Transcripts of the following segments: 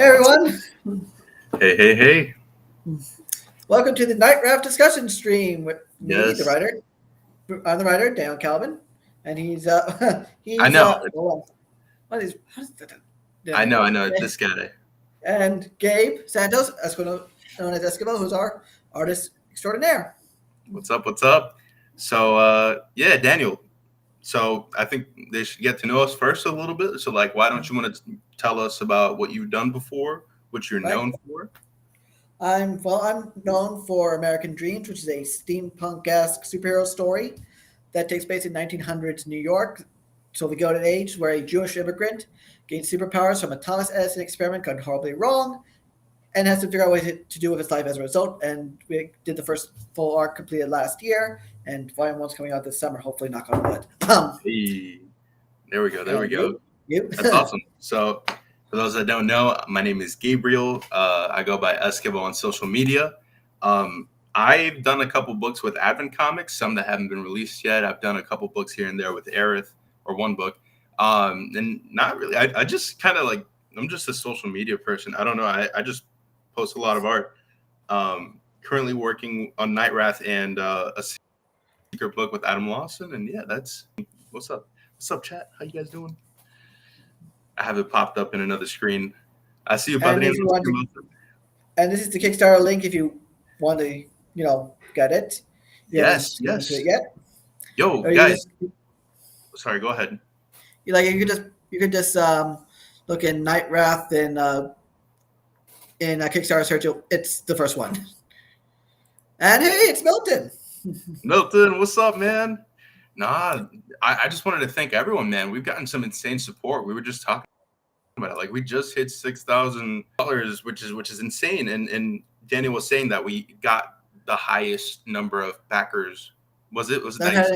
Hey everyone, Hey, hey, hey. welcome to the Knightwrath discussion stream with me, the Yes, writer. I'm the writer, Dan Calvin, and he's I he's know. what is that? I Yeah. know. I know. This guy. And Gabe Santos, known as Eskivo, who's our artist extraordinaire. What's up? What's up? So, yeah, Daniel. So, I think they should get to know us first a little bit. So, like, why don't you want to tell us about what you've done before, what you're Right? known for? I'm known for American Dreams, which is a steampunk-esque superhero story that takes place in 1900s New York. So we go to an age where a Jewish immigrant gains superpowers from a Thomas Edison experiment gone horribly wrong and has to figure out what to do with his life as a result. And we did the first full arc completed last year, and volume one's coming out this summer. Hopefully, knock on wood. Hey, there we go. There we And go. you, That's awesome. So, for those that don't know, my name is Gabriel. I go by Eskivo on social media. I've done a couple books with Advent Comics, some that haven't been released yet. I've done a couple books here and there with Aerith, or one book. And not really. I just kind of like, I'm just a social media person. I don't know. I just post a lot of art. Currently working on Knightwrath and a secret book with Adam Lawson. And yeah, that's what's up. What's up, chat? How you guys doing? I have it popped up in another screen. I see you, and Padre. if you want to, and this is the Kickstarter link if you want to, get it. You haven't Yes, gotten to yes. it yet. Yo, Or guys. Sorry, go ahead. you could just look in Knightwrath in a Kickstarter search. It's the first one. And hey, it's Milton. Milton, what's up, man? Nah, I just wanted to thank everyone, man. We've gotten some insane support. We were just talking about it. Like we just hit $6,000, which is insane. And Daniel was saying that we got the highest number of backers. Was it I've had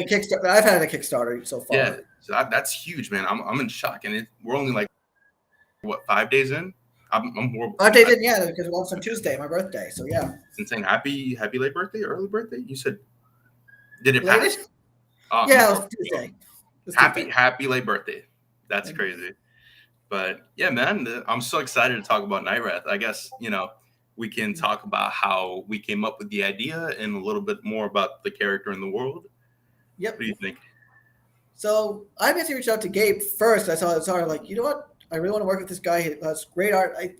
a Kickstarter so far. Yeah, so that's huge, man. I'm in shock, and we're only like what 5 days in. I'm horrible. 5 days in, yeah, because it was on Tuesday, my birthday. So yeah, it's insane. Happy late birthday, early birthday. You said, did it related? pass? Yeah, it was Tuesday. Happy late birthday. That's crazy. But yeah, man, I'm so excited to talk about Knightwrath. I guess we can talk about how we came up with the idea and a little bit more about the character in the world. Yep. What do you think? So I basically reached out to Gabe first. I saw like, you know what? I really want to work with this guy. He has great art. I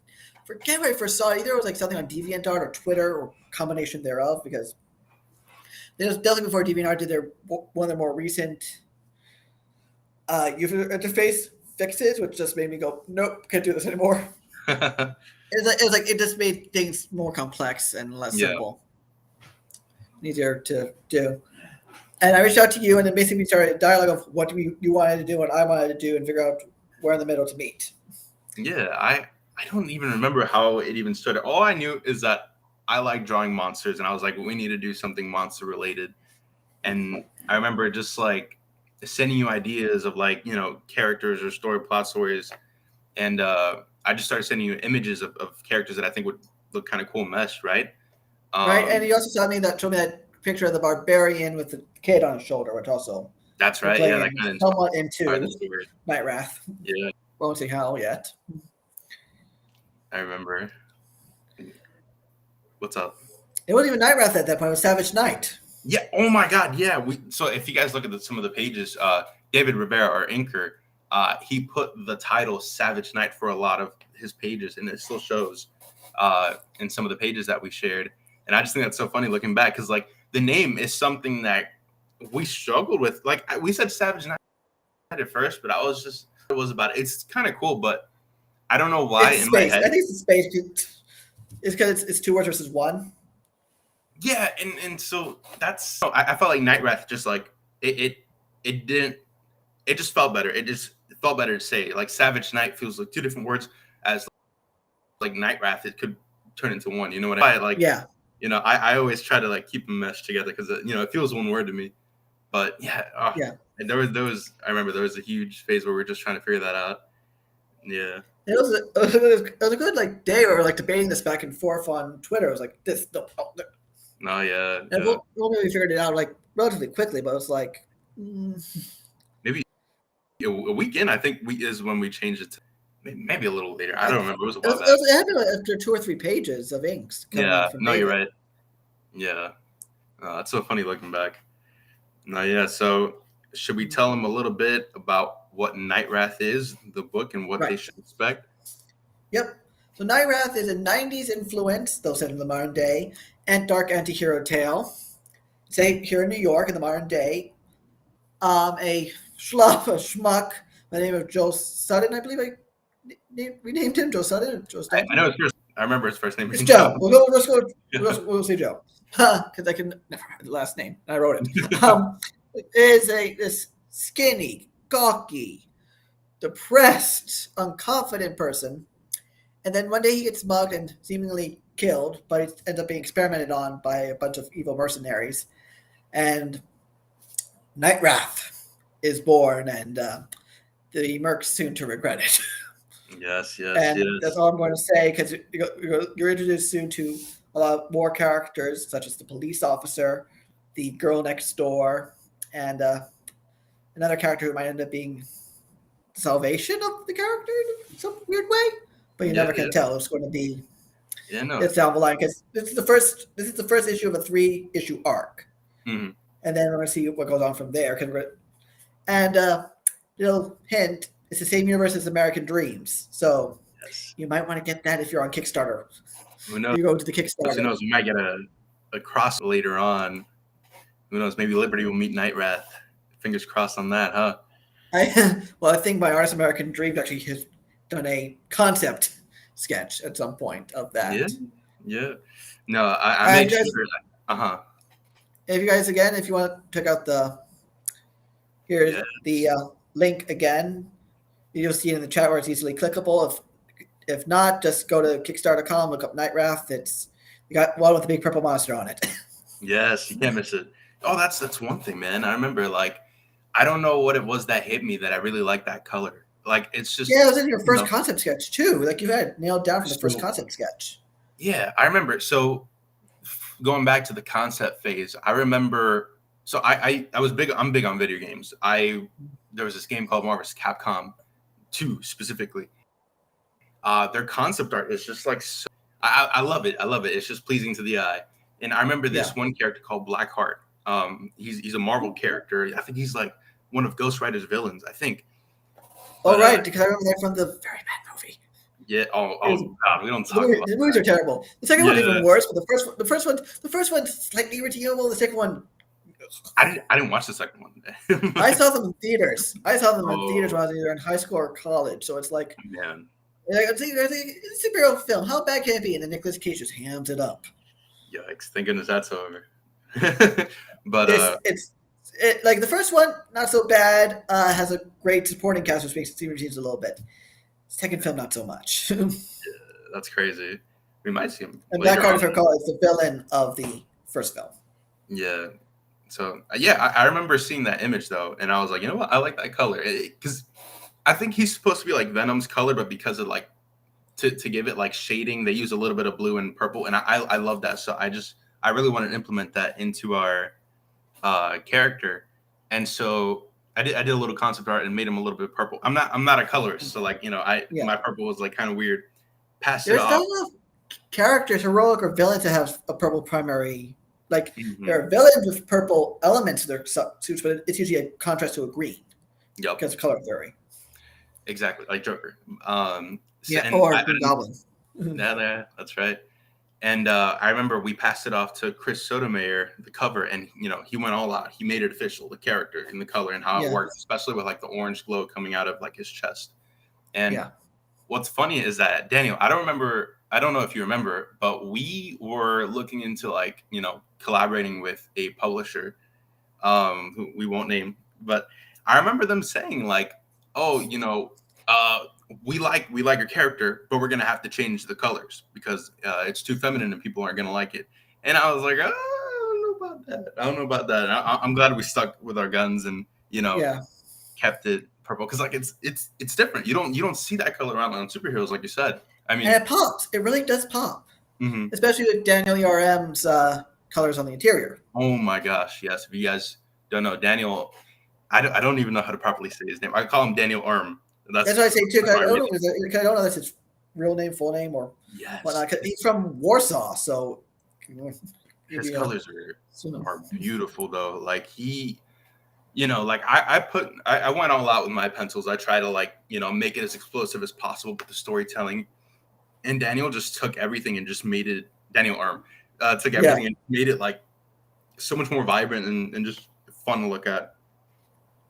forget where I first saw it. Either it was like something on DeviantArt or Twitter or combination thereof, because it was definitely before DeviantArt did one of their more recent user interface fixes, which just made me go, nope, can't do this anymore. It was like it just made things more complex and less simple, easier to do. And I reached out to you, and then basically we started a dialogue of what you wanted to do, what I wanted to do, and figure out where in the middle to meet. Yeah, I don't even remember how it even started. All I knew is that I like drawing monsters, and I was like, we need to do something monster related. And I remember just like sending you ideas of like characters or plot stories, and I just started sending you images of characters that I think would look kind of cool meshed, right? Right, and you also showed me that picture of the barbarian with the kid on his shoulder, which also that's right. Yeah, that kind of somewhat into Knightwrath. Yeah, won't see how yet. I remember. What's up? It wasn't even Knightwrath at that point. It was Savage Knight. Yeah. Oh my God. Yeah. So if you guys look at some of the pages, David Rivera, our inker, he put the title Savage Knight for a lot of his pages, and it still shows in some of the pages that we shared. And I just think that's so funny looking back, because like the name is something that we struggled with. Like we said Savage Knight at first, but it was about it. It's kind of cool, but I don't know why in my head. I think it's the space. It's because it's 2 words versus 1. Yeah, and so that's I felt like Knightwrath just like it just felt better. It felt better to say. Like Savage Knight feels like 2 different words, as like Knightwrath it could turn into one. You know what I mean? Like yeah. I always try to like keep them meshed together because it feels one word to me. But yeah. And there was I remember there was a huge phase where we were just trying to figure that out. Yeah. It was a good like day where we were like debating this back and forth on Twitter. It was like this. No, yeah. And we'll maybe figured it out like relatively quickly, but it was like maybe a weekend. I think is when we changed it to maybe a little later. I It, don't remember. It was a it, while was, back. it happened like after 2 or 3 pages of inks coming in Yeah, from no, you're David. right. Yeah, that's so funny looking back. No, yeah. So, should we tell them a little bit about what Knightwrath is, the book, and what they Right. should expect? Yep. So Knightwrath is a 90s influence, though set in the modern day, and dark anti-hero tale. Say here in New York in the modern day, a schmuck by the name of Joe Sutton, I believe we named him Joe Sutton, Joe I Stanton. know his first. I remember his first name It's being Joe. Joe. We'll say Joe because I can never remember the last name. I wrote it. Is this skinny, gawky, depressed, unconfident person. And then one day he gets mugged and seemingly killed, but he ends up being experimented on by a bunch of evil mercenaries. And Knightwrath is born, and the mercs soon to regret it. Yes, yes, And that's yes. all I'm going to say because you're introduced soon to a lot more characters, such as the police officer, the girl next door, and another character who might end up being salvation of the character in some weird way. But you Yeah, never can yeah, tell. It's going to be yeah. No. it's down the line because this is the first issue of a 3-issue arc, Mhm. and then we're going to see what goes on from there. And little hint: it's the same universe as American Dreams, so Yes. you might want to get that if you're on Kickstarter. Who knows? You go to the Who Kickstarter. knows? We might get a cross later on. Who knows? Maybe Liberty will meet Knightwrath. Fingers crossed on that, huh? I think my artist American Dreams actually has done a concept sketch at some point of that. Yeah, yeah. No, I All right, made guys. sure. Uh huh. If you guys again, if you want to check out here's Yeah. the link again. You'll see it in the chat where it's easily clickable. If not, just go to Kickstarter.com, look up Knightwrath. It's you got one with a big purple monster on it. Yes, you can't miss it. Oh, that's one thing, man. I remember, like, I don't know what it was that hit me that I really like that color. Like, it's just, Yeah, it was in your you first know, concept sketch too. Like you had nailed down from the first so concept sketch. yeah, I remember. So going back to the concept phase, I remember. So I was big. I'm big on video games. There was this game called Marvel's Capcom 2 specifically. Their concept art is just like so, I love it. I love it. It's just pleasing to the eye. And I remember Yeah. this one character called Blackheart. He's a Marvel character. I think he's like one of Ghost Rider's villains. I think. Oh But, right, because I remember that from the very bad movie. Yeah. Oh God, we don't talk about The movies are terrible. The second one's Yeah. even worse, but the first one's slightly redeemable. The second one, I didn't watch the second one. I saw them in theaters. I saw them in theaters Oh when I was either in high school or college. So it's like man. it's a superhero film. How bad can it be? And then Nicolas Cage just hams it up. Yikes! Thank goodness that's over. But Like the first one, not so bad. Has a great supporting cast, which makes it seem a little bit. Second film, not so much. that's crazy. We might see him And later Blackheart, on. if I recall, is the villain of the first film. Yeah. So yeah, I remember seeing that image though, and I was like, you know what? I like that color because I think he's supposed to be like Venom's color, but because of like to give it like shading, they use a little bit of blue and purple, and I love that. So I really want to implement that into our character, and so I did a little concept art and made him a little bit purple. I'm not a colorist, so like my purple was like kind of weird. Passed There's it not off. enough characters, heroic or villains, to have a purple primary. Like Mhm. there are villains with purple elements to their suits, but it's usually a contrast to a green. Yep. Because of color theory. Exactly, like Joker. Or Green Goblin. Yeah, that's right. And I remember we passed it off to Chris Sotomayor, the cover, and he went all out. He made it official, the character and the color and how it works, especially with like the orange glow coming out of like his chest. And what's funny is that Daniel, I don't know if you remember, but we were looking into like collaborating with a publisher, who we won't name, but I remember them saying like, oh, we like your character, but we're gonna have to change the colors because it's too feminine and people aren't gonna like it. And I was like, I don't know about that. I'm glad we stuck with our guns and kept it purple because like it's different. You don't see that color around on superheroes like you said. I mean, and it pops. It really does pop, especially with Daniel ERM's colors on the interior. Oh my gosh, yes. If you guys don't know Daniel, I don't even know how to properly say his name. I call him Daniel Erm. That's what I say too. 'Cause that's I why I don't really know. I don't know if it's his real name, full name, or yes. whatnot. 'Cause he's from Warsaw, so he'd His be colors so, are beautiful though. Like he, like I went all out with my pencils. I try to like make it as explosive as possible with the storytelling. And Daniel just took everything and just made it. Daniel Arm took yeah. everything and made it like so much more vibrant and just fun to look at.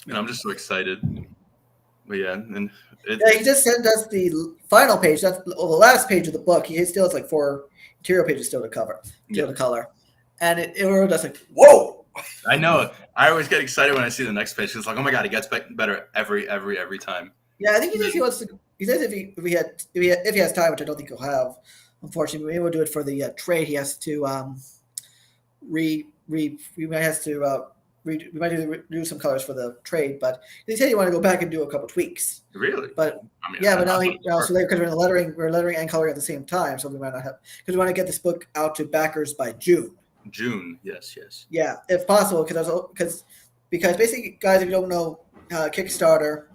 And I'm just so excited. But yeah, and Yeah, he just sent us the final page. That's the last page of the book. He still has like 4 interior pages still to cover, still yeah, to color, and it was just like, whoa. I know. I always get excited when I see the next page. It's like, oh my god, it gets better every time. Yeah, I think he says he wants to. He says if he has time, which I don't think he'll have, unfortunately, maybe we'll do it for the trade. He has to we might have to we might do some colors for the trade, but he said he wanted to go back and do a couple tweaks. Really? But I mean, yeah, but now sure. so because we're lettering and coloring at the same time, so we might not have because we want to get this book out to backers by June. June, yes. Yeah, if possible, because basically, guys, if you don't know, Kickstarter,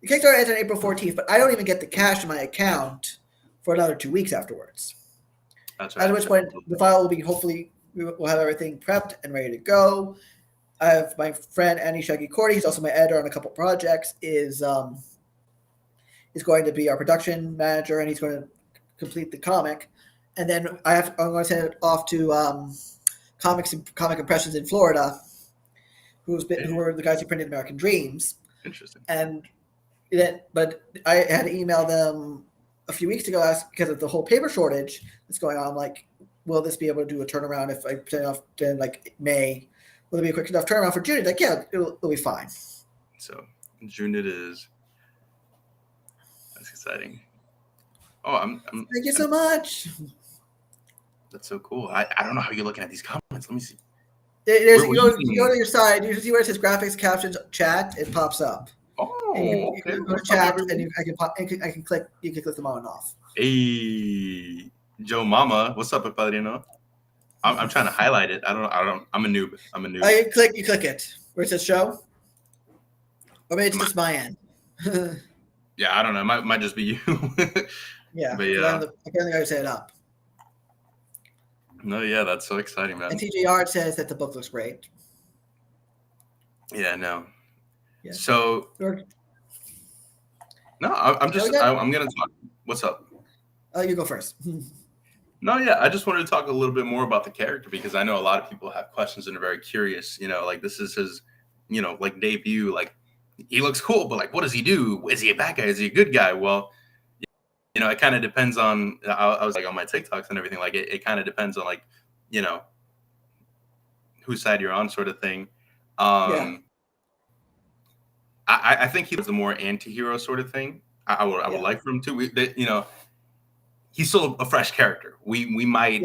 the Kickstarter ends on April 14th, but I don't even get the cash in my account for another 2 weeks afterwards. That's At right. which point the file will be hopefully we'll have everything prepped and ready to go. I have my friend Andy Shaggy Cordy, he's also my editor on a couple projects, is going to be our production manager, and he's going to complete the comic. And then I'm going to send it off to Comic Impressions in Florida, who were the guys who printed American Dreams. Interesting. But I had to email them a few weeks ago because of the whole paper shortage that's going on. I'm like, will this be able to do a turnaround if I send it off in like May? Will it be a quick enough turnaround for June? Like, yeah, it'll be fine. So June it is. That's exciting. Oh, Thank you so much. That's so cool. I don't know how you're looking at these comments. Let me see. You go to your side. You see where it says graphics, captions, chat. It pops up. Oh, You okay. can go to chat, and I can click. You can click them on and off. Hey, Joe Mama, what's up, Padrino? I'm trying to highlight it. I don't. I'm a noob. You click it where it says show, or maybe it's just my end. Yeah, I don't know. It might just be you. Yeah, but yeah. apparently I set it up. No, yeah, that's so exciting, man. And TJ Art says that the book looks great. Yeah, no. Yeah. So no, I'm gonna talk. What's up? Oh, you go first. No, yeah, I just wanted to talk a little bit more about the character because I know a lot of people have questions and are very curious. Like this is his, like debut. Like he looks cool, but like, what does he do? Is he a bad guy? Is he a good guy? Well, it kind of depends on. I was like on my TikToks and everything. Like it kind of depends on like, whose side you're on, sort of thing. Yeah. I think he was the more anti-hero sort of thing. I would like for him to. He's still a fresh character. We might,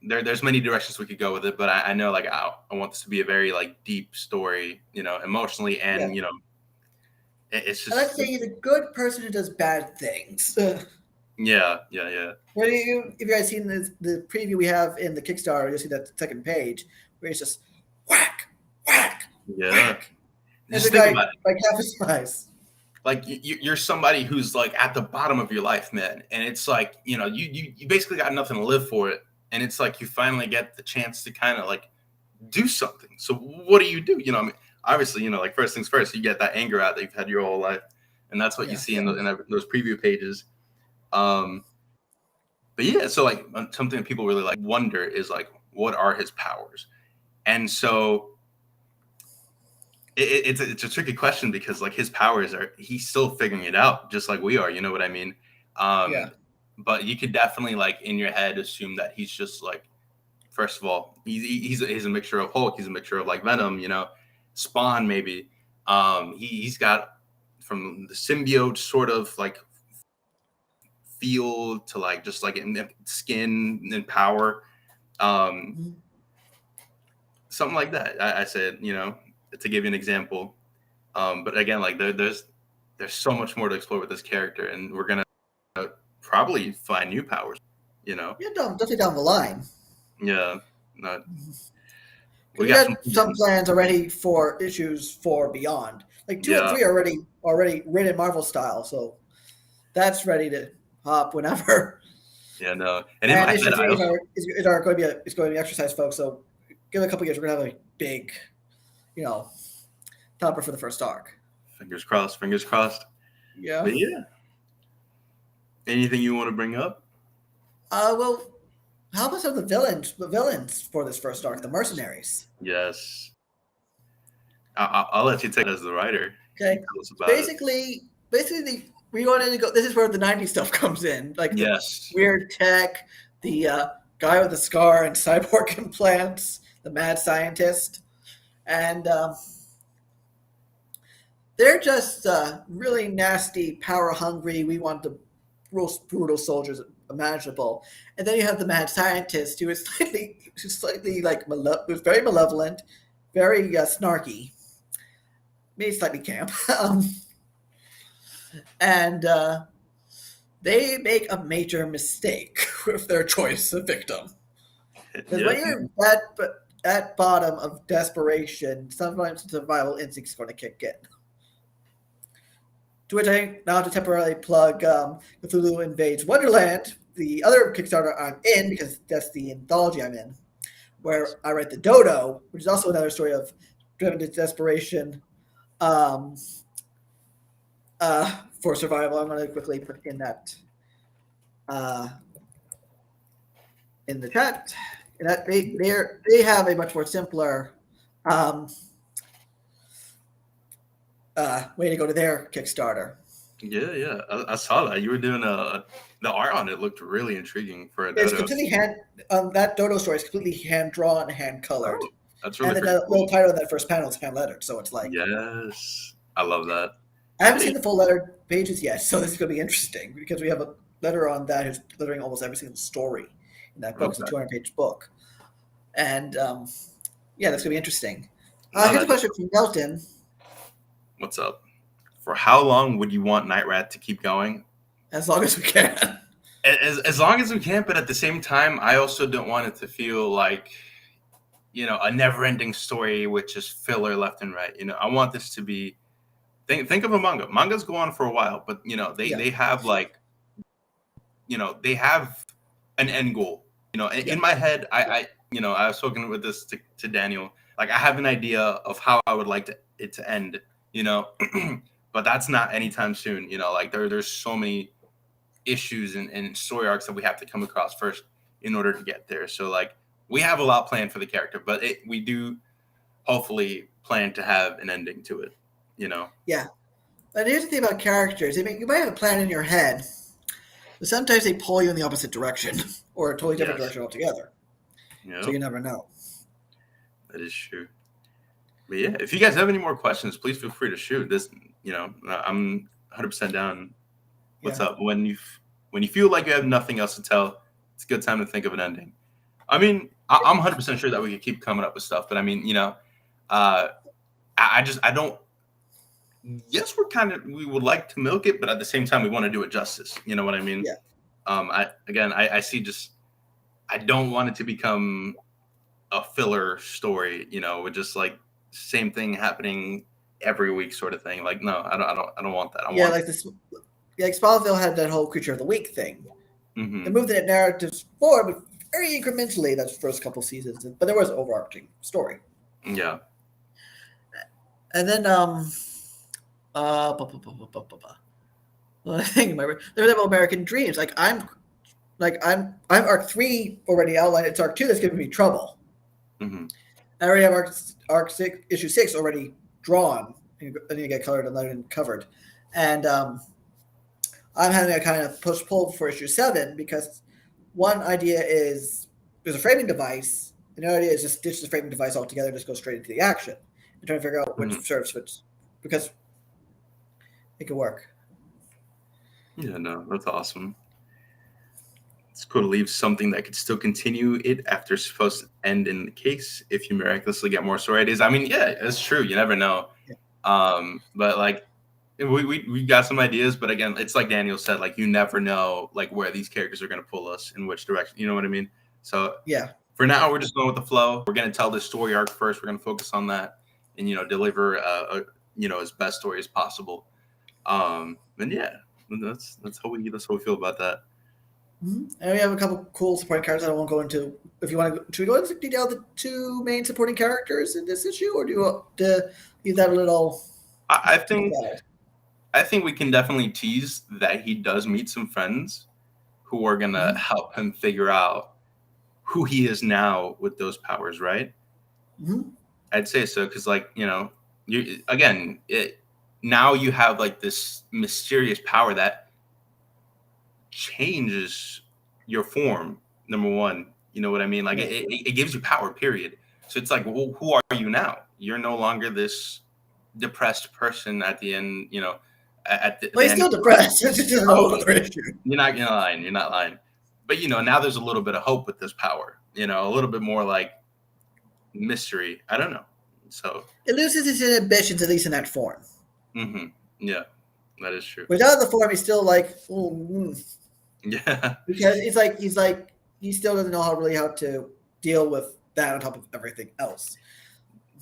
there's many directions we could go with it, but I know like I want this to be a very like deep story, emotionally, and it's just. I like to say he's a good person who does bad things. Yeah. What do if you guys seen the preview we have in the Kickstarter, you'll see that second page where it's just whack, whack, whack. There's a guy like half his size. Like you're somebody who's like at the bottom of your life, man, and it's like you basically got nothing to live for it, and it's like you finally get the chance to kind of like do something. So what do? I mean, obviously, like first things first, you get that anger out that you've had your whole life, and that's what you see in those preview pages. But yeah, so like something that people really like wonder is like, what are his powers? And so it's a tricky question because like his powers he's still figuring it out just like we are, you know what I mean? But you could definitely like in your head assume that he's just like, first of all, he's a mixture of Hulk, he's a mixture of like Venom, Spawn maybe. He's got from the symbiote sort of like feel to like just like in skin and power, something like that. I said, to give you an example, but again, like there's so much more to explore with this character, and we're gonna probably find new powers. Yeah, definitely down the line. Yeah, not. We got some plans already for issues 4 beyond. Like 2 and 3 are already written Marvel style, so that's ready to hop whenever. Yeah, no. And issue 3 is going to be exercise, folks. So give it a couple years, we're gonna have a big, topper for the first arc. Fingers crossed. Fingers crossed. Yeah. But yeah. Anything you want to bring up? Well, how about some of the villains for this first arc, the mercenaries? Yes. I'll let you take it as the writer. Okay. Basically, we wanted to go. This is where the '90s stuff comes in, like the weird tech, the guy with the scar and cyborg implants, the mad scientist, and they're just really nasty, power hungry. We want the most brutal soldiers imaginable, and then you have the mad scientist who is slightly like who's very malevolent, very snarky, maybe slightly camp, and they make a major mistake with their choice of victim. Because when you're at bottom of desperation, sometimes survival instinct is going to kick in. To which I now have to temporarily plug Cthulhu Invades Wonderland, the other Kickstarter I'm in, because that's the anthology I'm in, where I write the Dodo, which is also another story of driven to desperation for survival. I'm going to quickly put in that in the chat. And that they have a much more simpler way to go to their Kickstarter. Yeah. I saw that. You were doing the art on it looked really intriguing for a Dodo. It's completely that Dodo story is completely hand drawn, hand colored. Oh, that's really cool. The little title of that first panel is hand lettered, so it's like yes, I love that. I haven't seen the full lettered pages yet, so this is going to be interesting because we have a letter on that who's lettering almost every single story in that book. It's a 200-page book, and that's going to be interesting. Here's a question from Nelton. What's up? For how long would you want Knightwrath to keep going? As long as we can. As long as we can, but at the same time, I also don't want it to feel like, a never-ending story with just filler left and right. I want this to be. Think of a manga. Mangas go on for a while, but they have they have an end goal. In my head, I've spoken with this to Daniel. Like I have an idea of how I would like it to end. But that's not anytime soon. Like there's so many issues and story arcs that we have to come across first in order to get there. So like we have a lot planned for the character, but we do hopefully plan to have an ending to it. Yeah. And here's the thing about characters. You might have a plan in your head, but sometimes they pull you in the opposite direction or a totally different direction altogether. Yep. So you never know. That is true. But yeah, if you guys have any more questions, please feel free to shoot. This, I'm 100% down. What's up? When you feel like you have nothing else to tell, it's a good time to think of an ending. I mean, I'm 100% sure that we could keep coming up with stuff, but I mean, I don't. Yes, we would like to milk it, but at the same time, we want to do it justice. You know what I mean? Yeah. I see I don't want it to become a filler story, with just like same thing happening every week sort of thing. Like, no, I don't want that. Like this, like Smallville had that whole Creature of the Week thing. Mm-hmm. They moved it narratives forward, but very incrementally. That's the first couple seasons, but there was an overarching story. Yeah. And then I think there's about American Dreams. I'm arc 3 already outlined. It's arc 2 that's giving me trouble. Mm-hmm. I already have arc 6, issue 6 already drawn. I need to get colored and lettered and covered. And I'm having a kind of push-pull for issue 7 because one idea is there's a framing device, and the other idea is just ditch the framing device altogether and just go straight into the action. I'm trying to figure out which serves which, because it could work. Yeah, no, that's awesome. It's cool to leave something that could still continue it after it's supposed to end in the case if you miraculously get more story ideas. I mean, yeah, it's true. You never know. Yeah. But like we got some ideas, but again, it's like Daniel said, like you never know like where these characters are going to pull us in which direction. You know what I mean? So yeah, For now, we're just going with the flow. We're going to tell the story arc first. We're going to focus on that and, deliver, as best story as possible. And yeah, that's how we feel about that. Mm-hmm. And we have a couple cool supporting characters. I won't go into. If you want to, should we go into detail the two main supporting characters in this issue, or do you want to leave that a little? I think we can definitely tease that he does meet some friends who are gonna help him figure out who he is now with those powers, right? Mm-hmm. I'd say so because, now you have like this mysterious power that changes your form. Number one, you know what I mean? Like it gives you power. Period. So it's like, well, who are you now? You're no longer this depressed person at the end. Well, he's still depressed. You're not lying. You're not lying. But now there's a little bit of hope with this power. A little bit more like mystery. I don't know. So it loses its inhibitions, at least in that form. Mm-hmm. Yeah, that is true. Without the form, he's still like, yeah, because he's like he still doesn't know how to deal with that on top of everything else.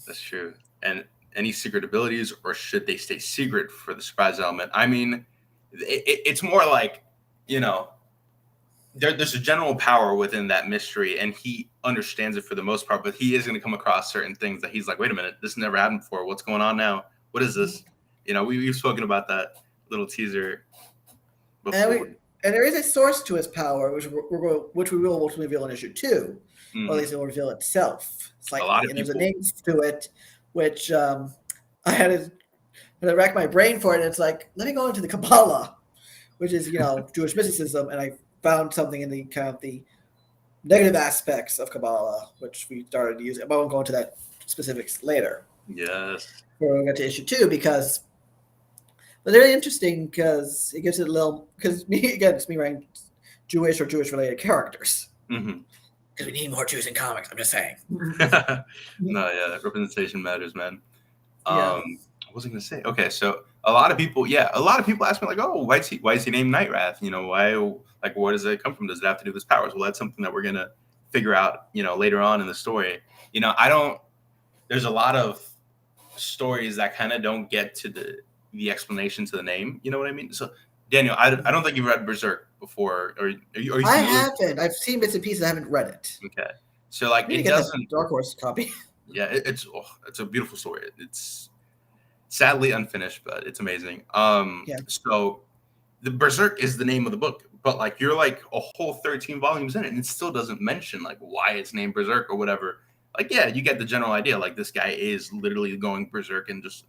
That's true. And any secret abilities, or should they stay secret for the surprise element? I mean, it's more like, there's a general power within that mystery, and he understands it for the most part, but he is going to come across certain things that he's like, wait a minute, this never happened before. What's going on now? What is this? We've spoken about that little teaser before. And there is a source to his power, which we will ultimately reveal in issue 2, or at least it will reveal itself. It's like, and there's a name to it, which I had to rack my brain for it. And it's like, let me go into the Kabbalah, which is Jewish mysticism, and I found something in the kind of the negative aspects of Kabbalah, which we started using. But I won't go into that specifics later. Yes. We'll get to issue 2 because. But they're really interesting because it gives it a little. Because it's me writing Jewish or Jewish-related characters. Because we need more Jews in comics. I'm just saying. No, yeah, representation matters, man. What was I going to say? Okay, so a lot of people ask me like, oh, why is he named Knightwrath? Why? Like, where does it come from? Does it have to do with his powers? Well, that's something that we're gonna figure out, later on in the story. There's a lot of stories that kind of don't get to the explanation to the name. You know what I mean? So, Daniel, I don't think you've read Berserk before, or are you I haven't. I've seen bits and pieces. I haven't read it. Okay, so like it doesn't. Dark Horse copy. Yeah, it's a beautiful story. It's sadly unfinished, but it's amazing. So the Berserk is the name of the book, but like you're like a whole 13 volumes in it, and it still doesn't mention like why it's named Berserk or whatever. Like, yeah, you get the general idea. Like, this guy is literally going berserk and just,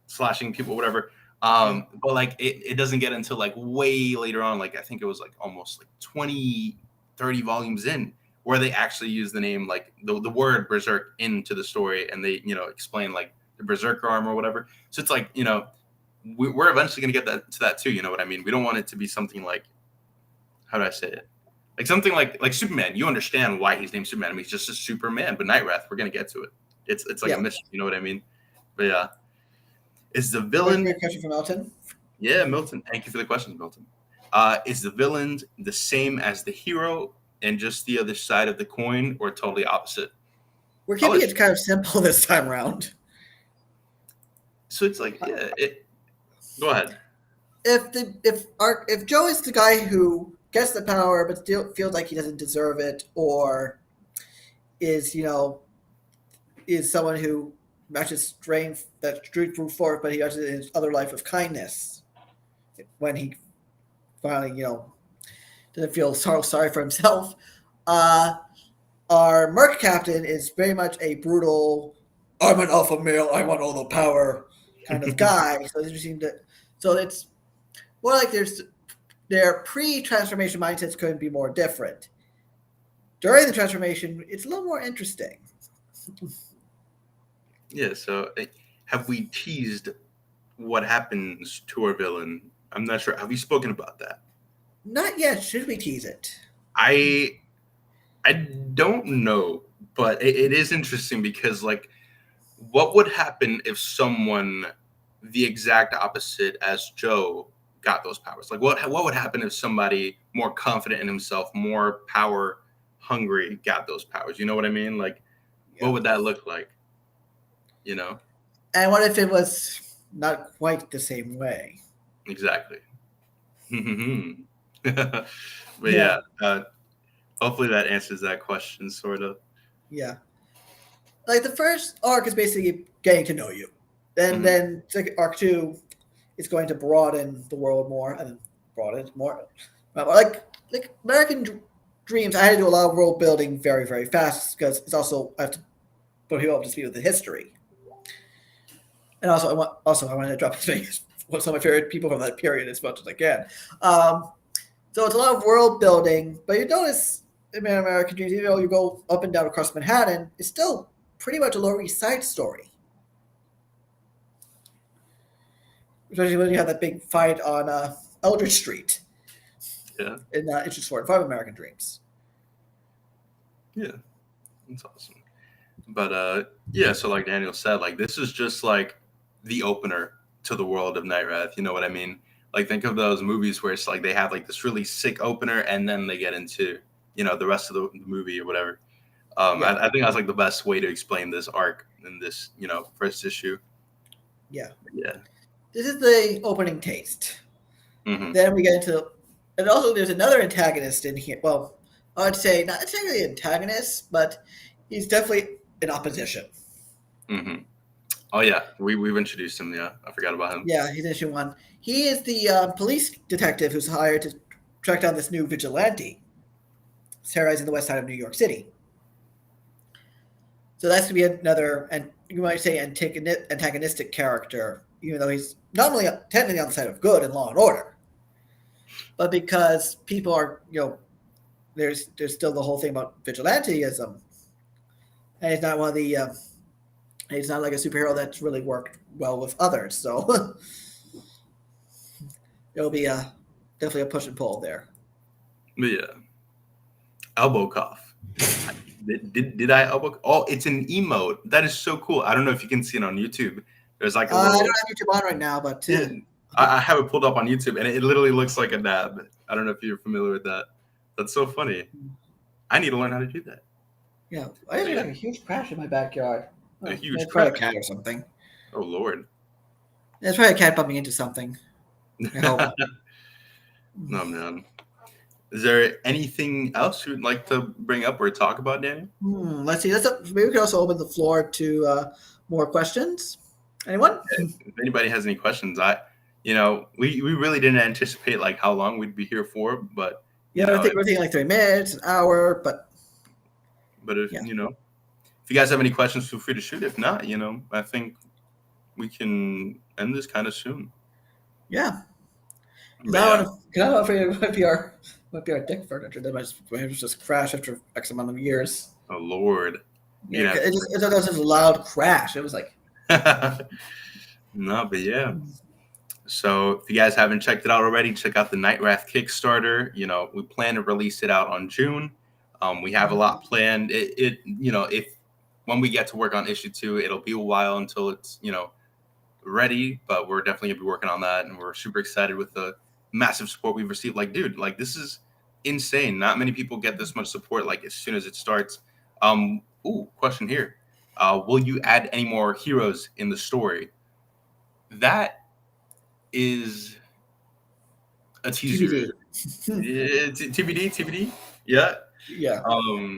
slashing people, whatever. But like it doesn't get until like way later on. Like, I think it was like almost like 20, 30 volumes in where they actually use the name, like the word berserk into the story, and they, explain like the berserker arm or whatever. So it's like, we're eventually going to get to that too. You know what I mean? We don't want it to be something like, how do I say it? Like something like Superman. You understand why he's named Superman. I mean, he's just a Superman. But Knightwrath, we're going to get to it. It's like a mystery. You know what I mean? But yeah. Is the villain... Great question from Milton. Yeah, Milton. Thank you for the questions, Milton. Is the villain the same as the hero and just the other side of the coin, or totally opposite? We're keeping it kind of simple this time around. So it's like, go ahead. If Joe is the guy who gets the power but still feels like he doesn't deserve it, or is someone who matches strength that's brute force, but he does it in his other life of kindness, when he finally doesn't feel sorry for himself. Our Merc captain is very much a brutal, I'm an alpha male, I want all the power kind of guy. So it's interesting it's more like their pre-transformation mindsets couldn't be more different. During the transformation, it's a little more interesting. Yeah, so have we teased what happens to our villain? I'm not sure. Have we spoken about that? Not yet. Should we tease it? I don't know, but it is interesting because, like, what would happen if someone the exact opposite as Joe got those powers? Like, what would happen if somebody more confident in himself, more power hungry got those powers. You know what I mean? Like, Yeah. what would that look like? You know? And what if it was not quite the same way? Exactly. But Yeah. hopefully that answers that question, sort of. Yeah. Like the first arc is basically getting to know you. And Mhm. then arc 2 is going to broaden the world more and then broaden more. Like American Dreams, I had to do a lot of world building very, very fast because it's also I have to put people up to speed with the history. And also I wanted to drop some of my favorite people from that period as much as I can. Um, so it's a lot of world building, but you notice in American Dreams, even though you go up and down across Manhattan, it's still pretty much a Lower East Side story. Especially when you have that big fight on Eldridge Street Yeah. in Issue 4 and 5 of American Dreams. Yeah. That's awesome. But yeah, so like Daniel said, like this is just like the opener to the world of Knightwrath. You know what I mean? Like think of those movies where it's like they have like this really sick opener and then they get into, you know, the rest of the movie or whatever. Yeah. I think that's like the best way to explain this arc in this, you know, first issue. Yeah. Yeah. This is the opening taste. Hmm. Then we get into, and also there's another antagonist in here. Well, I would say not technically an antagonist, but he's definitely in opposition. Hmm. Oh yeah, we've introduced him. Yeah, I forgot about him. Yeah, he's in issue 1. He is the police detective who's hired to track down this new vigilante terrorizing the west side of New York City. So that's going to be another, and you might say antagonistic character, even though he's not only technically on the side of good and law and order, but because people are, there's still the whole thing about vigilanteism, and he's not one of the, he's not like a superhero that's really worked well with others. So it'll be definitely a push and pull there. But yeah, elbow cough. Did I elbow? Oh, it's an emote. That is so cool. I don't know if you can see it on YouTube. There's like a little. I don't have YouTube on right now, but I have it pulled up on YouTube, and it literally looks like a dab. I don't know if you're familiar with that. That's so funny. I need to learn how to do that. Yeah, I have like a huge crash in my backyard. A huge it's probably a crash. cat or something. Oh Lord. It's probably a cat bumping into something. I hope. No man. Is there anything else you'd like to bring up or talk about, Daniel? Let's see. Maybe we could also open the floor to more questions. Anyone? If anybody has any questions, we really didn't anticipate like how long we'd be here for, but I think we're thinking like 3 minutes, an hour, but if if you guys have any questions, feel free to shoot. If not, I think we can end this kind of soon. Yeah. I don't know if it might be our deck furniture that might just crash after X amount of years. Oh Lord. Yeah, it was just a loud crash. It was like no, but yeah. So if you guys haven't checked it out already, check out the Knightwrath Kickstarter. We plan to release it out on June. We have a lot planned. If when we get to work on issue 2, it'll be a while until it's ready, but we're definitely gonna be working on that, and we're super excited with the massive support we've received. Like, dude, like this is insane. Not many people get this much support like as soon as it starts. Question here. Will you add any more heroes in the story? That is a teaser. TBD. Yeah. Yeah.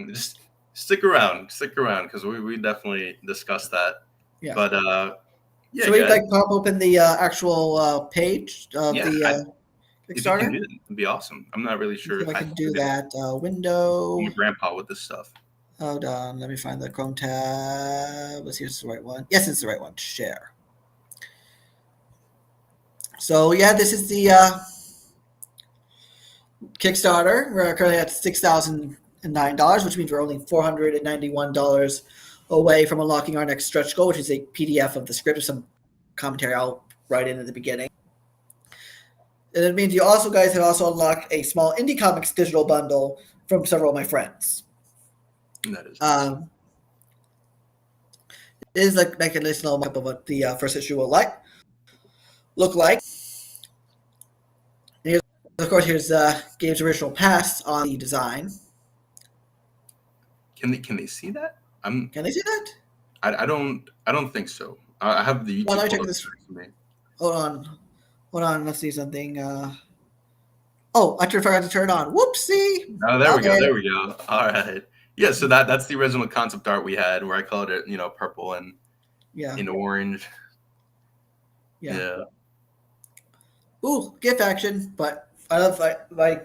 Just stick around because we definitely discussed that. Yeah. But yeah. So we like pop open the actual page of the Kickstarter. It'd be awesome. I'm not really sure if I can do that. Window. I'm a grandpa with this stuff. Hold on, let me find the Chrome tab. Let's see if it's the right one. Yes, it's the right one. Share. So yeah, this is the Kickstarter. We're currently at $6,009, which means we're only $491 away from unlocking our next stretch goal, which is a PDF of the script with some commentary I'll write in at the beginning. And it means you guys have also unlocked a small Indie Comics digital bundle from several of my friends. That is it is like a nice little map of what the first issue will look like. And of course, here's Gabe's original pass on the design. Can they see that? Can they see that? I don't think so. I have the Well, YouTube let me check pulled up this. next to me. Hold on. Let's see something. Oh, I forgot to turn it on. Whoopsie. Oh, there we go. Okay. There we go. All right. Yeah. So that's the original concept art we had, where I colored it, purple and Yeah. in orange. Yeah. Yeah. Ooh, GIF action, but I love my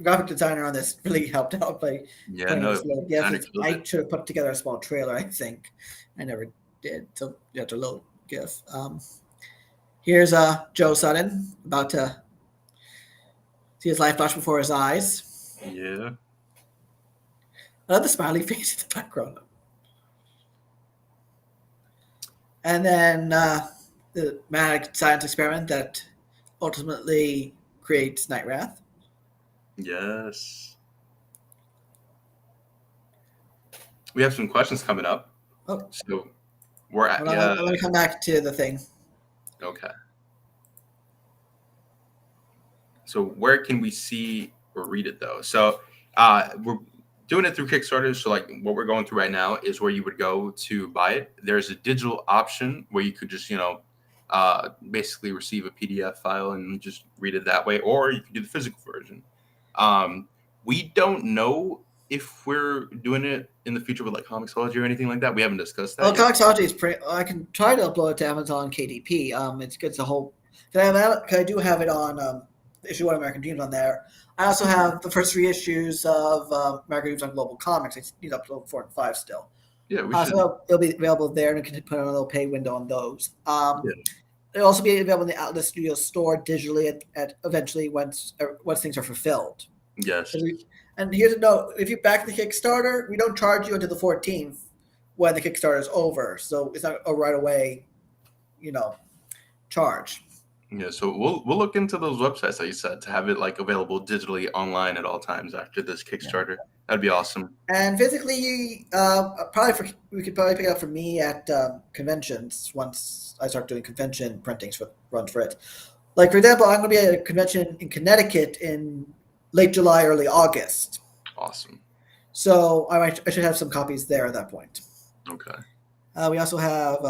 graphic designer on this really helped out by Yeah. putting No, this little GIF. designer killed I it. should have put together a small trailer. I think I never did. So you have to load GIF. Here's Joe Sutton about to see his life flash before his eyes. Yeah. I love the smiley face in the background. And then the mad science experiment that ultimately creates Knightwrath. Yes. We have some questions coming up. Oh, So we're at I'm going to come back to the thing. Okay. So where can we see or read it though? So we're doing it through Kickstarter. So like what we're going through right now is where you would go to buy it. There's a digital option where you could just basically receive a PDF file and just read it that way, or you can do the physical version. We don't know if we're doing it in the future with like Comixology or anything like that. We haven't discussed that. Well, Comixology is pretty. I can try to upload it to Amazon KDP. It's good. The whole. I do have it on issue 1 American Dreams on there. I also have the first 3 issues of American Dreams on Global Comics. I need to upload 4 and 5 still. Yeah, we should. So it'll be available there, and we can put on a little pay window on those. Yeah. It'll also be available in the Outlet Studio store digitally at eventually once things are fulfilled. Yes. And here's a note: if you back the Kickstarter, we don't charge you until the 14th when the Kickstarter is over. So it's not a right away, charge. Yeah, so we'll look into those websites that you said to have it like available digitally online at all times after this Kickstarter. Yeah. That'd be awesome. And physically, we could probably pick it up for me at conventions once I start doing convention printings runs for it. Like for example, I'm going to be at a convention in Connecticut in late July, early August. Awesome. So I should have some copies there at that point. Okay. We also have.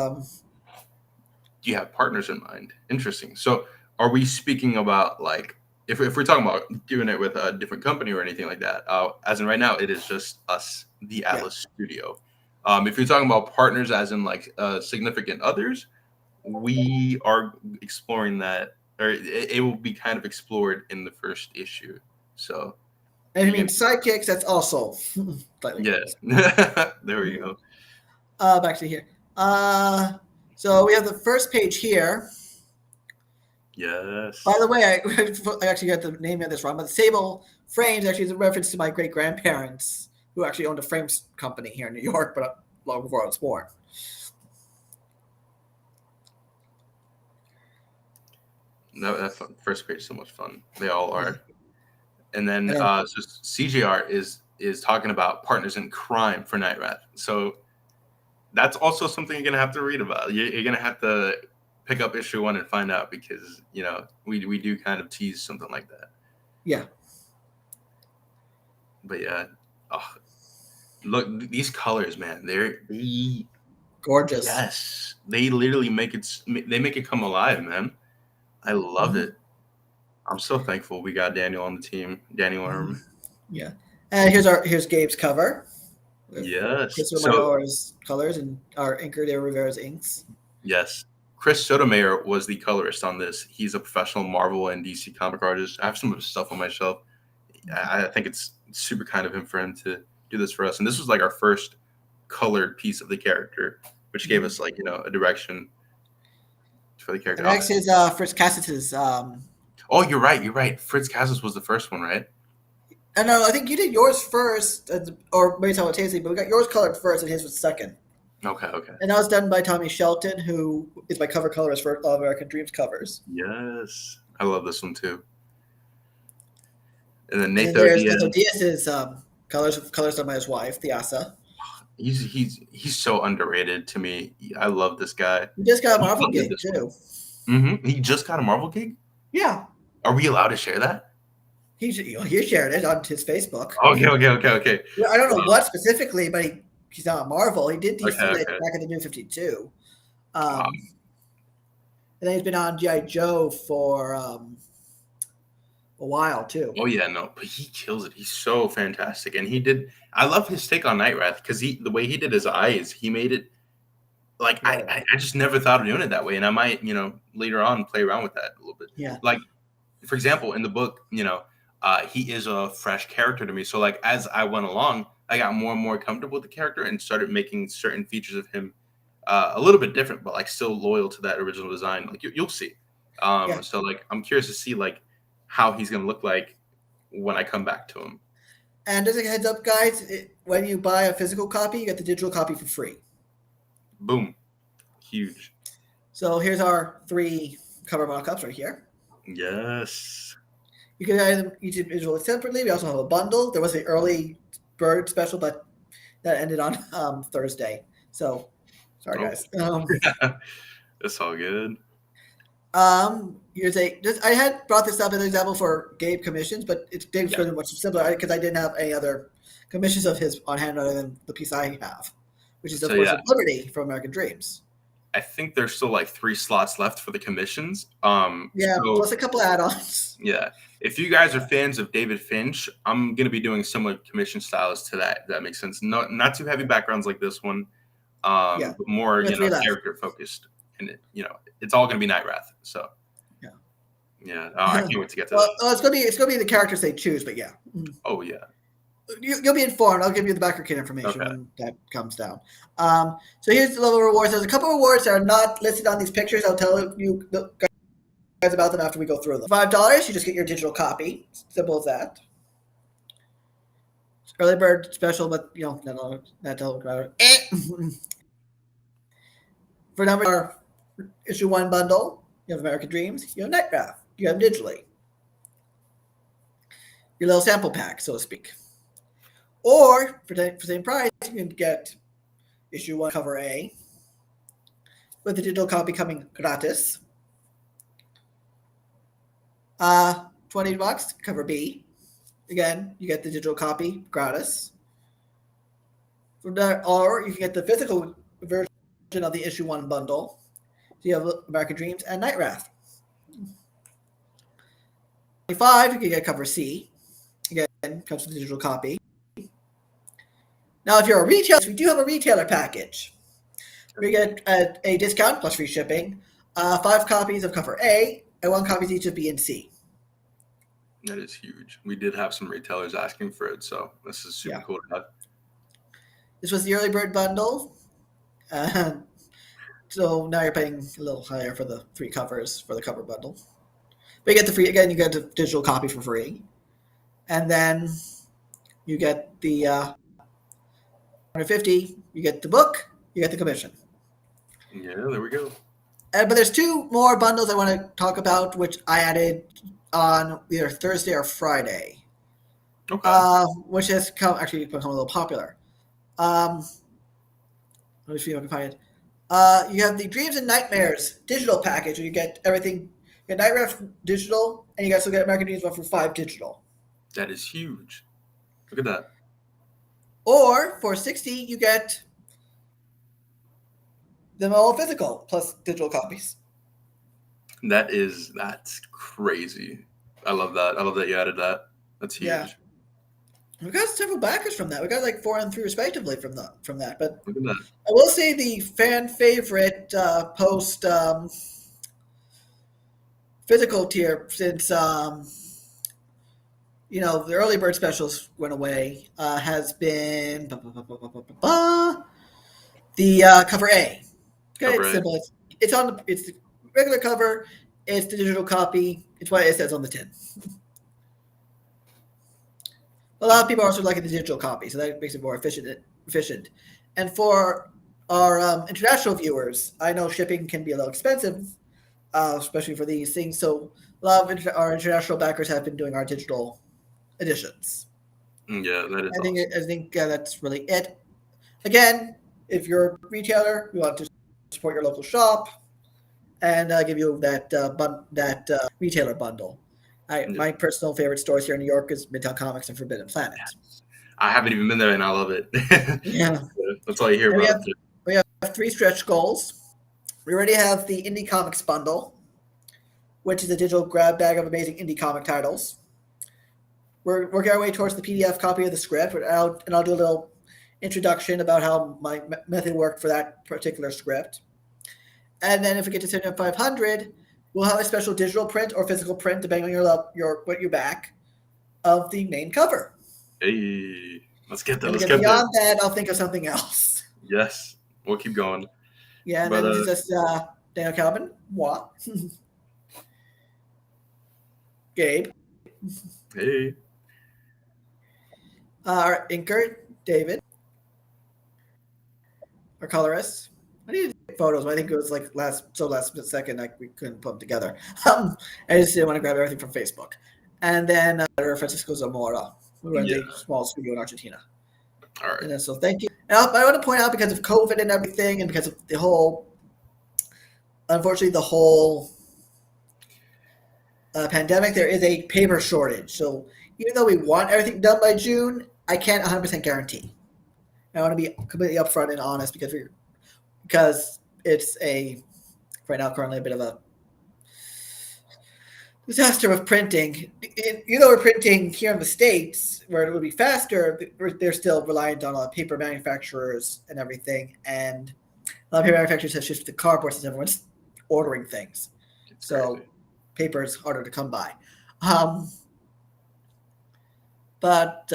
Do you have partners in mind? Interesting. So are we speaking about like if we're talking about doing it with a different company or anything like that? As in right now, it is just us, the Atlas Studio. If you're talking about partners, as in like significant others, we are exploring that, or it will be kind of explored in the first issue. So, and I mean sidekicks. That's also yes. There we go. Back to here. So we have the first page here. Yes. By the way, I actually got the name of this wrong, but the Sable Frames actually is a reference to my great grandparents who actually owned a frames company here in New York, but long before I was born. No, that first page is so much fun. They all are. And then so CJR is talking about partners in crime for Knightwrath. So that's also something you're gonna have to read about. You're gonna have to pick up issue 1 and find out because we do kind of tease something like that. Yeah. But yeah, look, these colors, man, they're gorgeous. Yes, they literally make it come alive, man. I love it. I'm so thankful we got Daniel on the team. Daniel Worm. Yeah. And here's Gabe's cover. Yes. Chris Sotomayor's colors and our inker de Rivera's inks. Yes. Chris Sotomayor was the colorist on this. He's a professional Marvel and DC comic artist. I have some of his stuff on my shelf. I think it's super kind of him for him to do this for us. And this was like our first colored piece of the character, which gave us like, a direction for the character. And next is Fritz Cassis's. Oh, you're right. Fritz Cassis was the first one, right? No, I think you did yours first, or maybe simultaneously, but we got yours colored first and his was second. Okay. And that was done by Tommy Shelton, who is my cover colorist for all American Dreams covers. Yes. I love this one too. And then Nathan Diaz's colors done by his wife, Thiasa. He's so underrated to me. I love this guy. He just got a Marvel gig too. Mm-hmm. He just got a Marvel gig? Yeah. Are we allowed to share that? he shared it on his Facebook. Okay. I don't know what specifically, but he's not a Marvel. He did DC Okay. back in the New 52. Wow. And then he's been on G.I. Joe for a while too. Oh yeah, no, but he kills it. He's so fantastic, and I love his take on Knightwrath because the way he did his eyes, he made it like I just never thought of doing it that way, and I might later on play around with that a little bit. Yeah. Like for example, in the book, he is a fresh character to me. So like as I went along, I got more and more comfortable with the character and started making certain features of him a little bit different, but like still loyal to that original design. Like you'll see. So like I'm curious to see like how he's gonna look like when I come back to him. And as a heads up, guys, when you buy a physical copy, you get the digital copy for free. Boom. Huge. So here's our 3 cover mock-ups right here. Yes. You can add them each individually separately. We also have a bundle. There was an early bird special, but that ended on Thursday. So sorry, guys. That's all good. I had brought this up as an example for Gabe commissions, but Gabe's pretty much simpler because I didn't have any other commissions of his on hand other than the piece I have, which is of course Liberty from American Dreams. I think there's still like 3 slots left for the commissions. Plus a couple add-ons. Yeah. If you guys are fans of David Finch, I'm gonna be doing similar commission styles to that. If that makes sense. Not too heavy backgrounds like this one. But more character focused. And it's all going to be Knightwrath. So yeah, I can't wait to get to that. Well, it's gonna be the characters they choose, but yeah. Oh yeah, you'll be informed. I'll give you the backer kit information when that comes down. So here's the level of rewards. There's a couple of rewards that are not listed on these pictures. I'll tell you guys about them after we go through them. $5, you just get your digital copy. Simple as that. Early bird special, but not tell about it. For number issue 1 bundle, you have American Dreams, you have Knightwrath, you have digitally. Your little sample pack, so to speak. Or for the same price, you can get issue 1 cover A with the digital copy coming gratis. $20 cover B. Again, you get the digital copy gratis. Or you can get the physical version of the issue 1 bundle. So you have American Dreams and Knightwrath. $25, you can get cover C. Again, comes with the digital copy. Now, if you're a retailer, we do have a retailer package. We get a discount plus free shipping, 5 copies of cover A, and 1 copy each of B and C. That is huge. We did have some retailers asking for it, so this is super cool to have. This was the early bird bundle. So now you're paying a little higher for the free covers for the cover bundle. But you get you get the digital copy for free. And then you get the $150, you get the book, you get the commission. Yeah, there we go. But there's 2 more bundles I want to talk about, which I added on either Thursday or Friday. Okay. Which has become a little popular. Let me see if I can find it. You have the Dreams and Nightmares digital package, where you get everything. You get Knightwrath digital, and you guys will get American Dreams 1 for $5 digital. That is huge. Look at that. Or for $60, you get them all physical plus digital copies. That's crazy. I love that. I love that you added that. That's huge. Yeah. We got several backers from that. We got like 4 and 3 respectively from that. But look at that. I will say the fan favorite post physical tier, since the early bird specials went away, has been the cover A. Okay, it's simple. It's the regular cover. It's the digital copy. It's what it says on the tin. A lot of people are also liking the digital copy, so that makes it more efficient. And for our international viewers, I know shipping can be a little expensive, especially for these things. So a lot of our international backers have been doing our digital editions. Yeah, that is. I think that's really it. Again, if you're a retailer, we want to support your local shop and give you that retailer bundle. My personal favorite stores here in New York is Midtown Comics and Forbidden Planet. I haven't even been there, and I love it. Yeah. That's all you hear And about. we have 3 stretch goals. We already have the Indie Comics bundle, which is a digital grab bag of amazing indie comic titles. We're working our way towards the PDF copy of the script, and I'll do a little introduction about how my method worked for that particular script. And then if we get to 7,500, we'll have a special digital print or physical print, depending on what you back, of the main cover. Hey, let's get that. And Let's get beyond that, I'll think of something else. Yes, we'll keep going. Yeah, and then this is just Daniel Calvin, moi, Gabe, Hey, our inker, David, our colorist. I need to take photos, but I think it was like last second, like we couldn't put them together. I just didn't want to grab everything from Facebook. And then Francisco Zamora, who runs a small studio in Argentina. all right. And then, so thank you. And I want to point out, because of COVID and everything, and because of unfortunately, the whole pandemic, there is a paper shortage. So even though we want everything done by June, I can't 100% guarantee. I want to be completely upfront and honest because it's right now currently a bit of a disaster with printing. Even though we're printing here in the States, where it would be faster, they're still reliant on paper manufacturers and everything. And a lot of paper manufacturers have shifted to cardboard since everyone's ordering things. So paper is harder to come by. But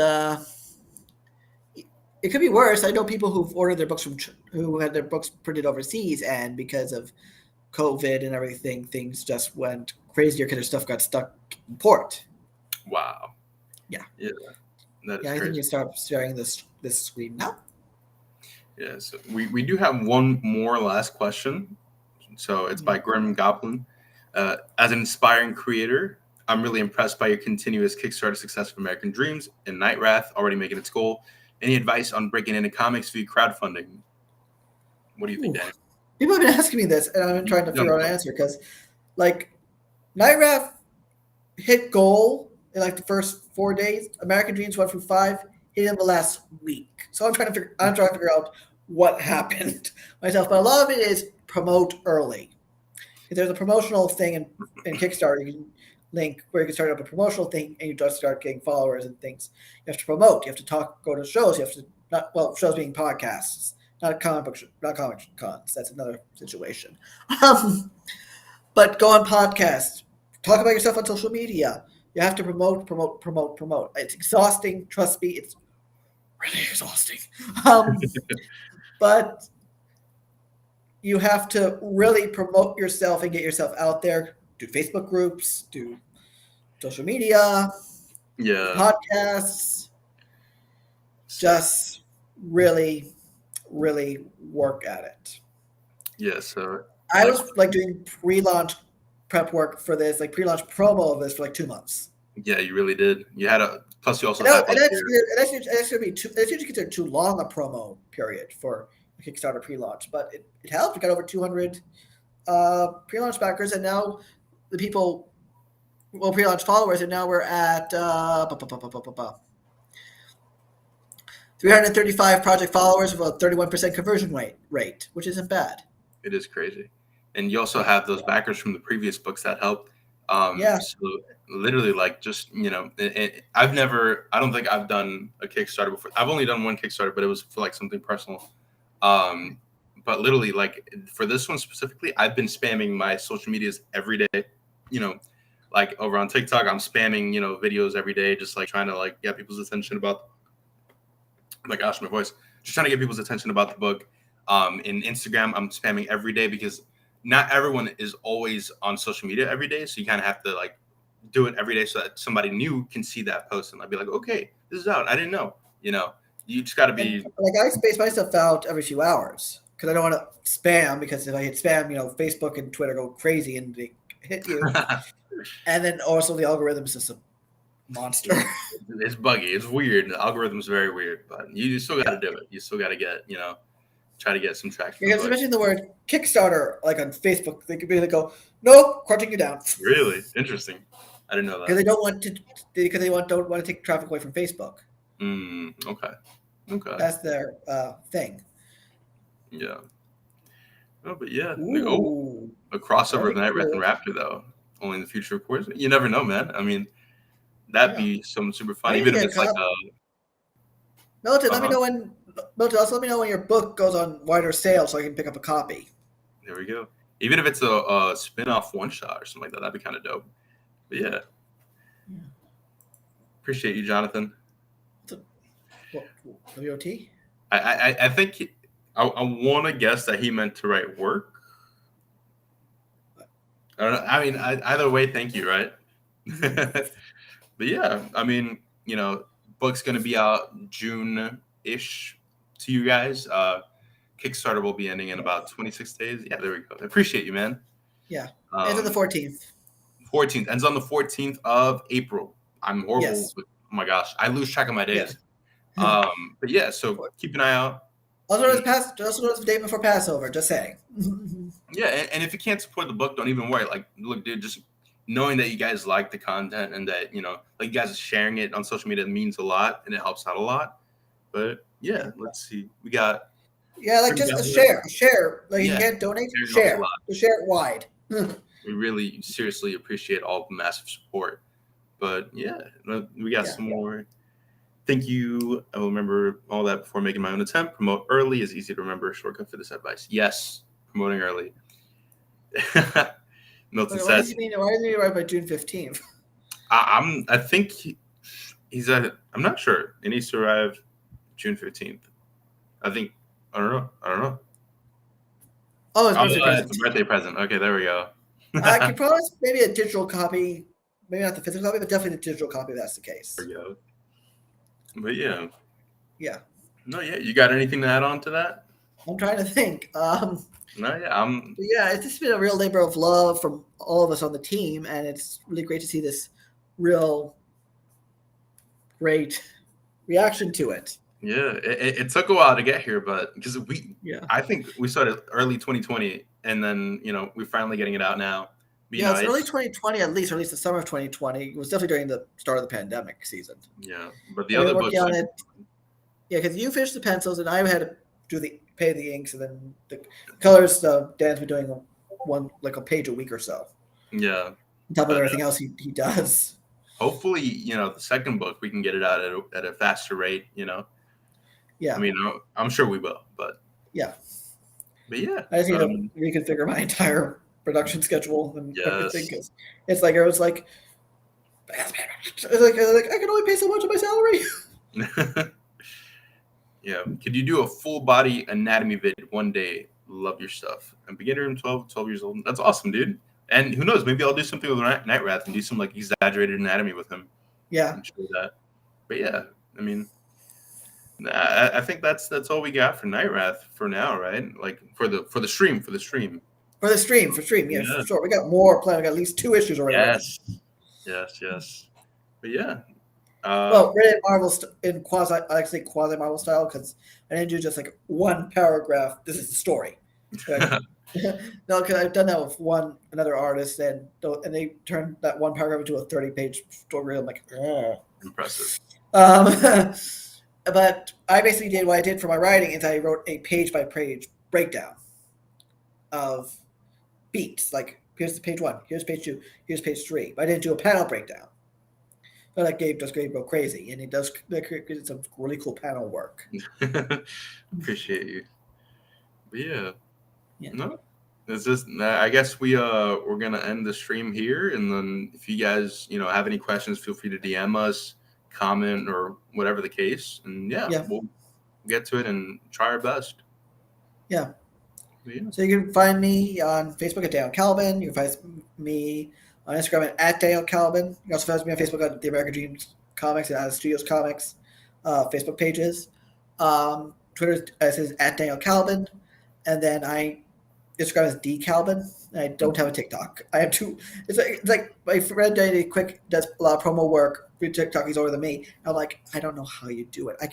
it could be worse. I know people who've ordered their books who had their books printed overseas, and because of COVID and everything, things just went crazier because their stuff got stuck in port. Wow. Yeah. Yeah. That is I crazy. think you start sharing this screen now. Yeah. So we do have one more last question. So it's by Grim Goblin. As an inspiring creator, I'm really impressed by your continuous Kickstarter success of American Dreams and Knightwrath already making its goal. Any advice on breaking into comics via crowdfunding? What do you think, Danny? People have been asking me this, and I've been trying to figure out an answer because, like, Knightwrath hit goal in like the first 4 days. American Dreams went through 5, hit in the last week. So I'm trying to figure out what happened myself. But a lot of it is promote early. If there's a promotional thing in Kickstarter, you can link where you can start up a promotional thing, and you just start getting followers and things. You have to promote. You have to go to shows. You have to shows being podcasts, not comic cons. That's another situation. But go on podcasts. Talk about yourself on social media. You have to promote. It's exhausting. Trust me, it's really exhausting. But you have to really promote yourself and get yourself out there. Do Facebook groups, do social media, podcasts. Just really, really work at it. Yeah, so I was like doing pre-launch prep work for this, like pre-launch promo of this for like 2 months. Yeah, you really did. You had plus you also and had that's usually considered too long a promo period for a Kickstarter pre-launch, but it helped. We got over 200 pre-launch backers, and now the people, pre-launch followers, and now we're at 335 project followers with a 31% conversion rate, which isn't bad. It is crazy. And you also have those backers from the previous books that help. So literally, like, just, I don't think I've done a Kickstarter before. I've only done one Kickstarter, but it was for like something personal. But literally, like, for this one specifically, I've been spamming my social medias every day, like over on TikTok, I'm spamming, videos every day, just like trying to like get people's attention about, oh my gosh, my voice, just trying to get people's attention about the book. In Instagram, I'm spamming every day because not everyone is always on social media every day. So you kind of have to like do it every day so that somebody new can see that post and I'd be like, okay, this is out. I didn't know, you just got to be like, I space myself out every few hours because I don't want to spam, because if I hit spam, Facebook and Twitter go crazy and they hit you. And then also the algorithm is just a monster. It's buggy. It's weird. The algorithm's very weird, but you still got to do it. You still got to get, try to get some traction. Because you mentioned the word Kickstarter, like on Facebook, they could be like, go, nope, crunching you down. Really? Interesting. I didn't know because that. they don't want to don't want to take traffic away from Facebook. Okay. Okay. That's their thing. Yeah. Oh, but yeah. Ooh, A crossover of very Knightwrath and cool. Raptor though. Only in the future, of course. You never know, man. I mean, that'd Yeah, be some super fun, I need to even if get a it's like copy. Milton, let me uh-huh. know when. Milton, also let me know when your book goes on wider sale so I can pick up a copy. There we go. Even if it's a spin-off one shot or something like that, that'd be kind of dope. But yeah, Yeah. appreciate you, Jonathan. What, WOT? I think I want to guess that he meant to write work. I don't know. I mean, either way, thank you, right? But yeah, I mean, book's gonna be out June-ish to you guys. Kickstarter will be ending in about 26 days. Yeah, there we go. I appreciate you, man. Yeah, ends on the 14th. 14th ends on the 14th of April. I'm horrible. Yes. Oh my gosh, I lose track of my Yeah. days. But yeah, so keep an eye out. Also known as the day before Passover. Just saying. Yeah, and if you can't support the book, don't even worry. Like, look, dude, just knowing that you guys like the content and that like you guys are sharing it on social media means a lot and it helps out a lot. But yeah, let's see. We got Yeah, like just a share. Like you yeah, can't donate, sharing helps a share. lot. Just share it wide. We really seriously appreciate all the massive support. But yeah, we got some more. Thank you. I will remember all that before making my own attempt. Promote early is easy to remember. Shortcut for this advice. Yes, promoting early. Milton Why says. does he write by June 15th? I think he's at. I'm not sure. It needs to arrive June 15th. I think. I don't know. Oh, it's birthday present. It's a birthday present. Okay, there we go. I could promise maybe a digital copy. Maybe not the physical copy, but definitely the digital copy if that's the case. There we go. But yeah. Yeah. No, yeah. You got anything to add on to that? I'm trying to think. No, yeah. Yeah, it's just been a real labor of love from all of us on the team, and it's really great to see this real great reaction to it. Yeah, it took a while to get here, but because I think we started early 2020, and then we're finally getting it out now. But, it's early 2020 at least, or at least the summer of 2020. It was definitely during the start of the pandemic season. Yeah, but the other books on it. Yeah, because you finished the pencils, and I had to pay the inks, and then the colors. Dan's been doing one like a page a week or so. Yeah, on top of everything else he does. Hopefully, the second book we can get it out at a faster rate. Yeah. I mean, I'm sure we will, but yeah. But yeah, I just need to reconfigure my entire production schedule and everything because it's like I was like I can only pay so much of my salary. Yeah. Could you do a full body anatomy vid one day? Love your stuff. I'm beginner. I'm 12 years old. That's awesome, dude. And who knows? Maybe I'll do something with Knightwrath and do some like exaggerated anatomy with him. Yeah. I'm sure that. But yeah, I mean, I think that's all we got for Knightwrath for now, right? Like for the stream. For the stream. Yeah, for sure. We got more planned. We got at least 2 issues already. Yes. But yeah. Well, read it Marvel in quasi Marvel style because I didn't do just like one paragraph. This is the story. No, because I've done that with another artist, and they turned that one paragraph into a 30-page story. I'm like, impressive. But I basically did what I did for my writing is I wrote a page-by-page breakdown of beats. Like, here's page 1, here's page 2, here's page 3. But I didn't do a panel breakdown. But like Gabe go crazy, and it does create some really cool panel work. Appreciate you. But yeah. No, it's just. I guess we're gonna end the stream here, and then if you guys have any questions, feel free to DM us, comment, or whatever the case, and we'll get to it and try our best. Yeah. So you can find me on Facebook at Daniel Calvin. You can find me on Instagram at Daniel Calvin. You can also find me on Facebook at the American Dreams Comics and Out of Studios Comics Facebook pages. Twitter says at Daniel Calvin, and then Instagram is DCalvin. I don't have a TikTok. I have 2. It's like my friend Danny Quick does a lot of promo work for TikTok. He's older than me. I'm like, I don't know how you do it. I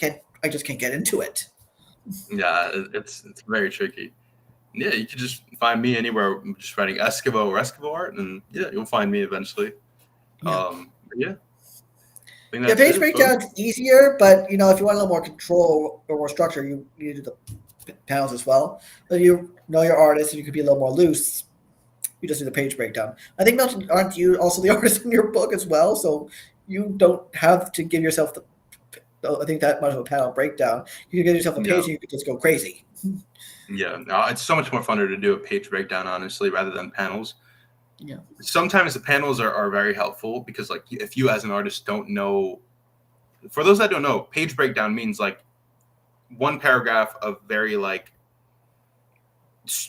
just can't get into it. Yeah, it's very tricky. Yeah, you can just find me anywhere just writing Eskivo or Eskivo art, and you'll find me eventually. Yeah. Yeah, I think Yeah, that's page it. Folks. breakdown's easier, but you know, if you want a little more control or more structure, you need to do the panels as well. But you know your artist, and you could be a little more loose. You just do the page breakdown. I think Milton, aren't you also the artist in your book as well? So you don't have to give yourself the I think that much of a panel breakdown. You can give yourself a page Yeah. and you can just go crazy. Yeah, no, it's so much more funner to do a page breakdown, honestly, rather than panels. Yeah. Sometimes the panels are very helpful because, like, if you as an artist don't know, for those that don't know, page breakdown means like one paragraph of very like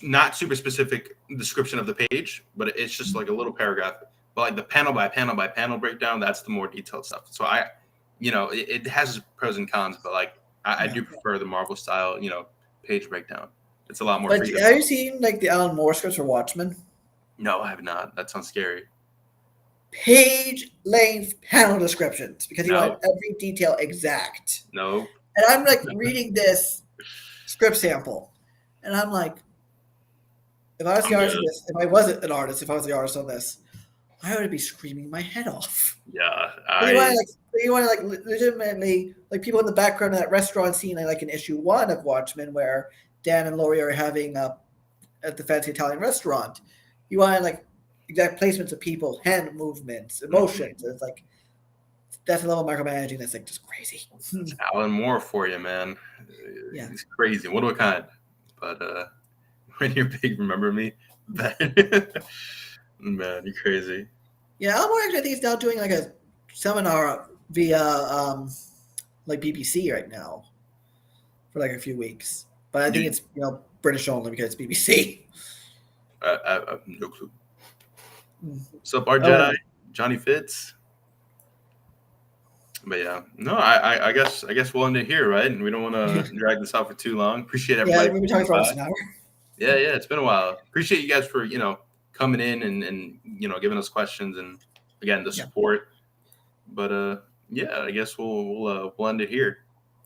not super specific description of the page, but it's just like a little paragraph. But like the panel by panel by panel breakdown, that's the more detailed stuff. So it has pros and cons, but like I do prefer the Marvel style, page breakdown. It's a lot more But freedom. have you seen like the Alan Moore scripts for Watchmen? No, I have not. That sounds scary. Page length panel descriptions because he No, wanted every detail exact. no. And I'm like reading this script sample, and I'm like, if I was the I'm artist good. of this, if I wasn't an artist, if I was the artist on this, I would be screaming my head off. Yeah, But you want to like legitimately like people in the background of that restaurant scene, like in issue 1 of Watchmen, where Dan and Laurie are having at the fancy Italian restaurant. You want like exact placements of people, hand movements, emotions. It's like that's a level of micromanaging that's like just crazy. It's Alan Moore for you, man. Yeah. He's crazy. What a kind. But when you're big, remember me. Man, you're crazy. Yeah, Alan Moore actually I think he's now doing like a seminar via like BBC right now for like a few weeks. But I think it's British only because it's BBC. I have no clue. Mm. What's up, our Jedi? Johnny Fitz. But yeah, no, I guess we'll end it here, right? And we don't want to drag this out for too long. Appreciate everybody. Yeah, we've been talking for almost an hour. Yeah, it's been a while. Appreciate you guys for coming in and giving us questions and again the support. But yeah, I guess we'll end it here.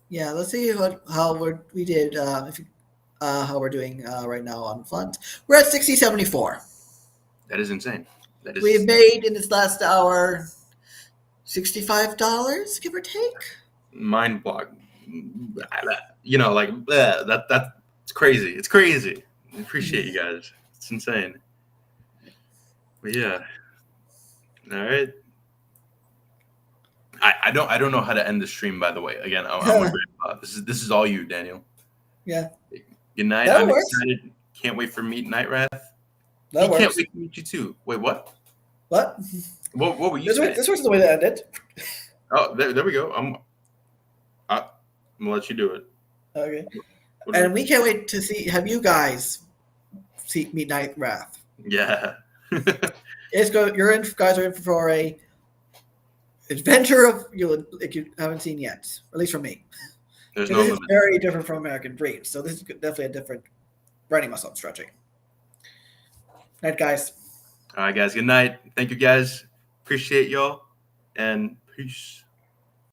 Yeah, let's see how we did. How we're doing right now on funds. We're at 6074. That is insane. We've made in this last hour $65, give or take. Mind block. That's crazy. It's crazy. I appreciate you guys. It's insane. But yeah. All right. I don't know how to end the stream, by the way. Again, I'm a great this is all you, Daniel. Yeah. Good night. I'm excited. Can't wait for meet Knightwrath. Can't wait to meet you too. Wait, what? What? What were you saying? This was the way to end it. Oh, there we go. I'm gonna let you do it. Okay. And we can't wait to have you guys meet Knightwrath. Yeah. Guys are in for a adventure of you haven't seen yet, at least from me. This is very different from American Dreams, so this is definitely a different writing muscle I'm stretching. Night, guys. All right, guys. Good night. Thank you, guys. Appreciate y'all, and peace.